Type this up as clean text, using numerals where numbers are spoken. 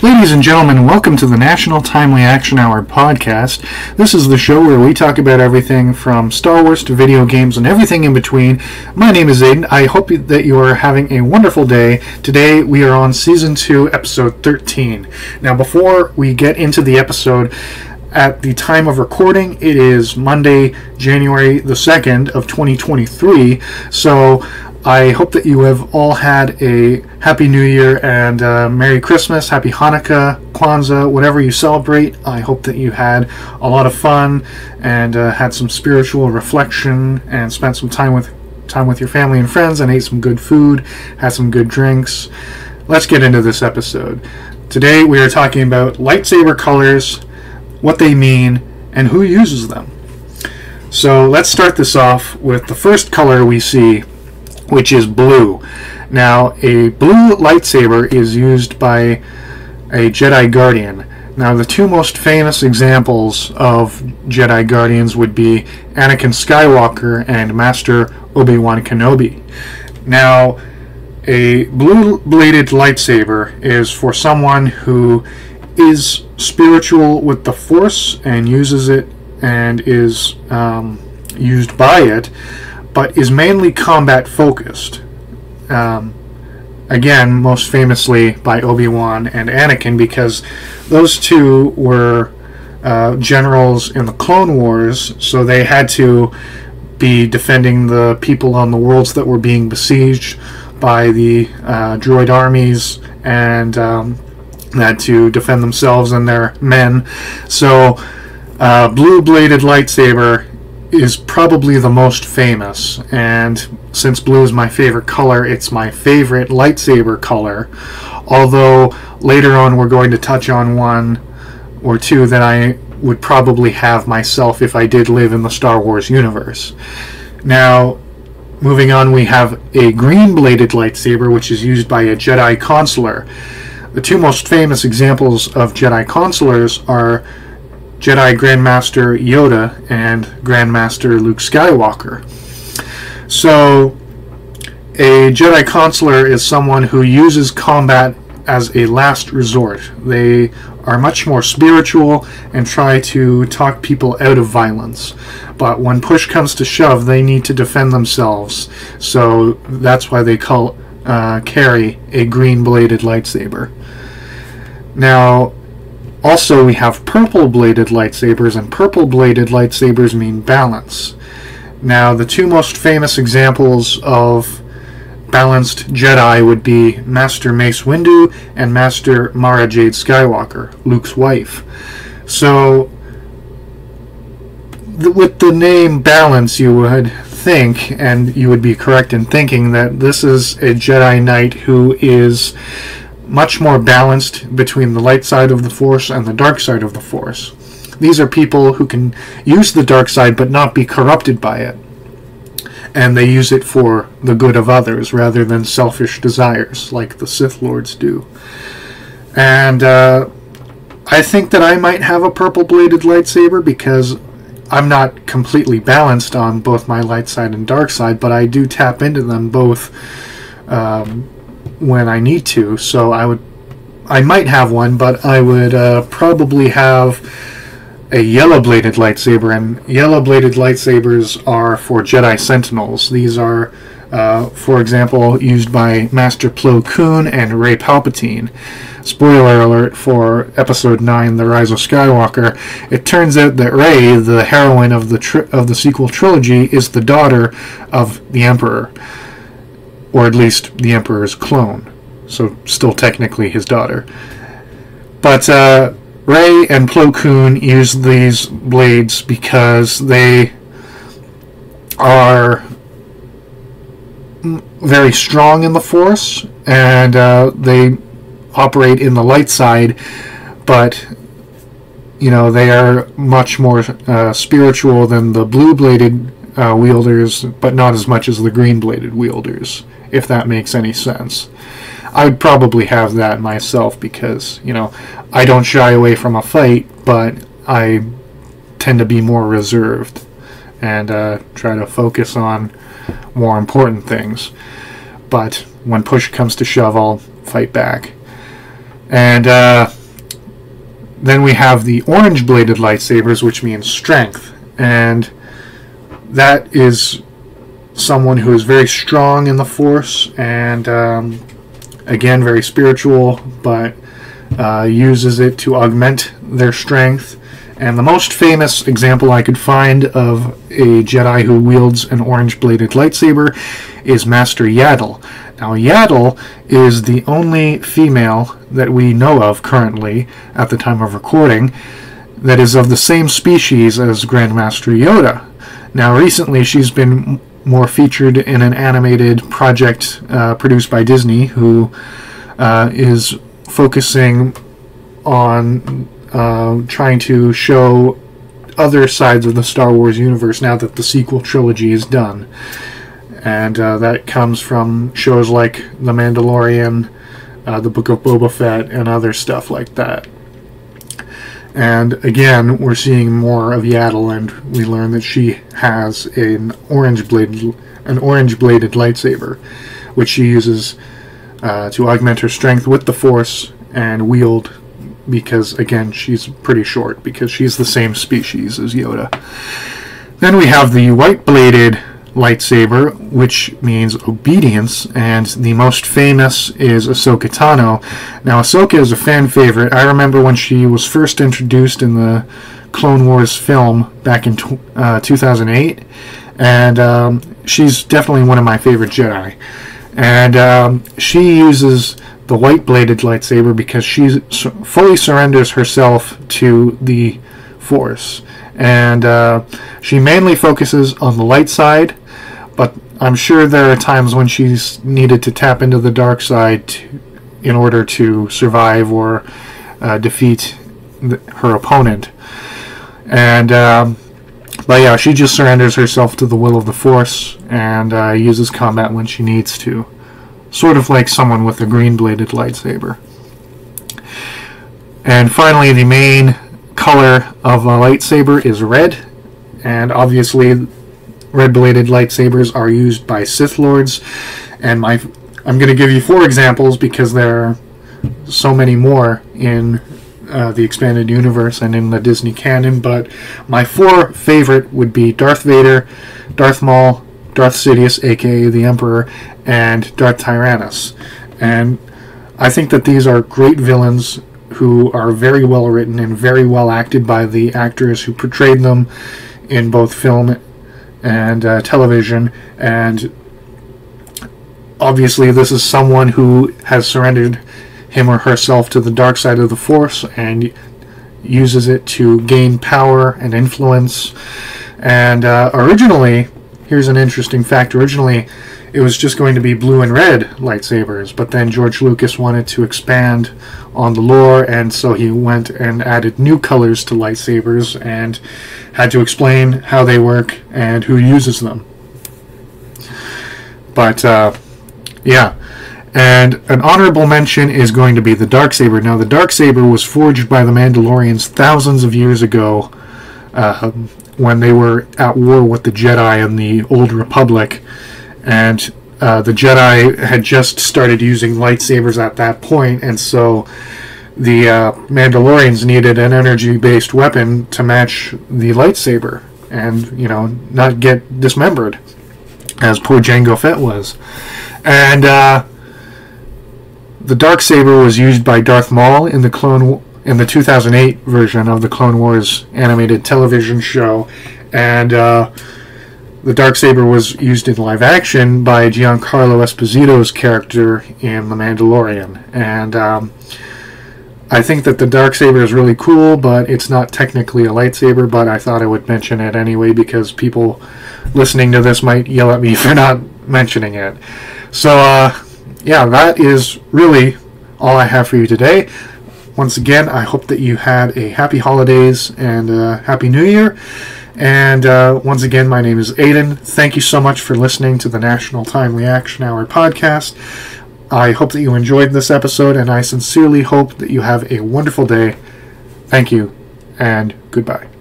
Ladies and gentlemen, welcome to the National Timely Action Hour podcast. This is the show where we talk about everything from Star Wars to video games and everything in between. My name is Aiden. I hope that you are having a wonderful day. Today we are on Season 2, Episode 13. Now, before we get into the episode, at the time of recording, it is Monday, January the 2nd of 2023, so I hope that you have all had a Happy New Year and Merry Christmas, Happy Hanukkah, Kwanzaa, whatever you celebrate. I hope that you had a lot of fun and had some spiritual reflection and spent some time with your family and friends and ate some good food, had some good drinks. Let's get into this episode. Today we are talking about lightsaber colors, what they mean, and who uses them. So let's start this off with the first color we see, which is blue. Now, a blue lightsaber is used by a Jedi Guardian. Now, the two most famous examples of Jedi Guardians would be Anakin Skywalker and Master Obi-Wan Kenobi. Now, a blue-bladed lightsaber is for someone who is spiritual with the Force and uses it and is used by it, but is mainly combat focused. Again, most famously by Obi-Wan and Anakin, because those two were generals in the Clone Wars, so they had to be defending the people on the worlds that were being besieged by the droid armies, and had to defend themselves and their men. So blue-bladed lightsaber is probably the most famous, and since blue is my favorite color, it's my favorite lightsaber color, although later on we're going to touch on one or two that I would probably have myself if I did live in the Star Wars universe. Now, moving on, we have a green-bladed lightsaber, which is used by a Jedi Consular. The two most famous examples of Jedi Consulars are Jedi Grandmaster Yoda and Grandmaster Luke Skywalker. So, a Jedi Consular is someone who uses combat as a last resort. They are much more spiritual and try to talk people out of violence. But when push comes to shove, they need to defend themselves. So that's why they carry a green-bladed lightsaber. Now, also, we have purple-bladed lightsabers, and purple-bladed lightsabers mean balance. Now, the two most famous examples of balanced Jedi would be Master Mace Windu and Master Mara Jade Skywalker, Luke's wife. So, with the name balance, you would think, and you would be correct in thinking, that this is a Jedi Knight who is much more balanced between the light side of the Force and the dark side of the Force. These are people who can use the dark side but not be corrupted by it, and they use it for the good of others rather than selfish desires like the Sith Lords do. And I think that I might have a purple-bladed lightsaber because I'm not completely balanced on both my light side and dark side, but I do tap into them both when I need to. So I might have one, but I would probably have a yellow-bladed lightsaber, and yellow-bladed lightsabers are for Jedi Sentinels. These are, for example, used by Master Plo Koon and Rey Palpatine. Spoiler alert for Episode 9, The Rise of Skywalker. It turns out that Rey, the heroine of the sequel trilogy, is the daughter of the Emperor, or at least the Emperor's clone, so still technically his daughter. But Rey and Plo Koon use these blades because they are very strong in the Force, and they operate in the light side, but they are much more spiritual than the blue-bladed wielders, but not as much as the green-bladed wielders, if that makes any sense. I would probably have that myself because, I don't shy away from a fight, but I tend to be more reserved and try to focus on more important things. But when push comes to shove, I'll fight back. And then we have the orange-bladed lightsabers, which means strength. And that is someone who is very strong in the Force and, again, very spiritual, but uses it to augment their strength. And the most famous example I could find of a Jedi who wields an orange-bladed lightsaber is Master Yaddle. Now, Yaddle is the only female that we know of currently, at the time of recording, that is of the same species as Grandmaster Yoda. Now, recently she's been more featured in an animated project produced by Disney, who is focusing on trying to show other sides of the Star Wars universe now that the sequel trilogy is done. And that comes from shows like The Mandalorian, The Book of Boba Fett, and other stuff like that. And again, we're seeing more of Yaddle, and we learn that she has an orange-bladed lightsaber, which she uses to augment her strength with the Force and wield, because, again, she's pretty short, because she's the same species as Yoda. Then we have the white-bladed lightsaber, which means obedience, and the most famous is Ahsoka Tano. Now, Ahsoka is a fan favorite. I remember when she was first introduced in the Clone Wars film back in 2008, and she's definitely one of my favorite Jedi. And she uses the white-bladed lightsaber because she fully surrenders herself to the Force. And she mainly focuses on the light side, but I'm sure there are times when she's needed to tap into the dark side in order to survive or defeat her opponent. And but yeah, she just surrenders herself to the will of the Force and uses combat when she needs to. Sort of like someone with a green-bladed lightsaber. And finally, the main color of a lightsaber is red, and obviously red-bladed lightsabers are used by Sith Lords, and I'm going to give you 4 examples because there are so many more in the expanded universe and in the Disney canon, but my 4 favorite would be Darth Vader, Darth Maul, Darth Sidious, aka the Emperor, and Darth Tyrannus. And I think that these are great villains who are very well written and very well acted by the actors who portrayed them in both film and television. And obviously this is someone who has surrendered him or herself to the dark side of the Force and uses it to gain power and influence. And originally, here's an interesting fact, originally it was just going to be blue and red lightsabers, but then George Lucas wanted to expand on the lore, and so he went and added new colors to lightsabers and had to explain how they work and who uses them. But yeah, and an honorable mention is going to be the Darksaber. Now, the Darksaber was forged by the Mandalorians thousands of years ago when they were at war with the Jedi in the Old Republic, and the Jedi had just started using lightsabers at that point, and so the Mandalorians needed an energy-based weapon to match the lightsaber and, you know, not get dismembered, as poor Jango Fett was. And the Darksaber was used by Darth Maul in the 2008 version of the Clone Wars animated television show, and the Darksaber was used in live action by Giancarlo Esposito's character in The Mandalorian. And I think that the Darksaber is really cool, but it's not technically a lightsaber, but I thought I would mention it anyway because people listening to this might yell at me for not mentioning it. So, yeah, that is really all I have for you today. Once again, I hope that you had a happy holidays and happy New Year. And once again, my name is Aiden. Thank you so much for listening to the National Time Reaction Hour podcast. I hope that you enjoyed this episode, and I sincerely hope that you have a wonderful day. Thank you, and goodbye.